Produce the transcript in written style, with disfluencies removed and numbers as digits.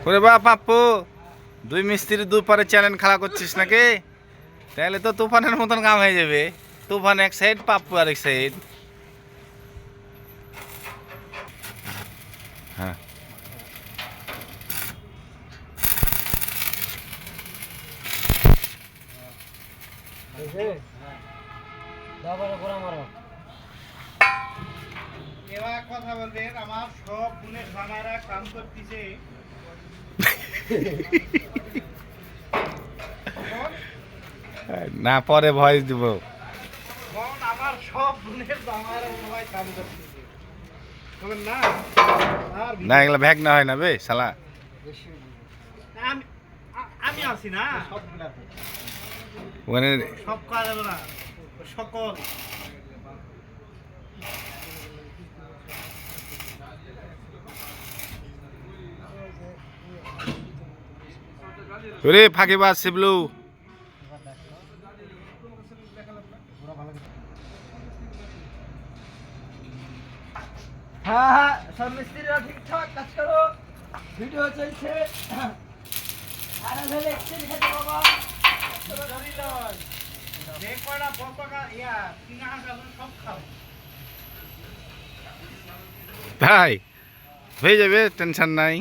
ওরে বা পাপ্পু, দুই মিস্ত্রি দুপারে চ্যালেঞ্জ খেলা করছিস নাকি? তাহলে তো তুফানের মতন কাম হয়ে যাবে। তুফান এক সাইড, পাপ্পু আর এক সাইড। হ্যাঁ, এবার কথা বলবেন, আমার সব বোনের জামাইরা কাম করতেছে। না পরে ভয়েস দিব। আমার সব বোনের জামাইরা সবাই কাম করতেছে, বলেন না? আর না এগুলো ভ্যাগ না হয় না বে শালা। আমি আছি না, ওখানে সব কাজ না, সকল ওরে ফাঁকিবাজ শিবলু। হ্যাঁ হ্যাঁ, সব মিস্ত্রিরা ঠিকঠাক কাজ করো, ভিডিও চলছে। আরে ভেলে এক্সেল খেতে বাবা, যে কয়টা বকা ইয়া কিনা সব খাও। তাই হয়ে যাবে, টেনশন নাই।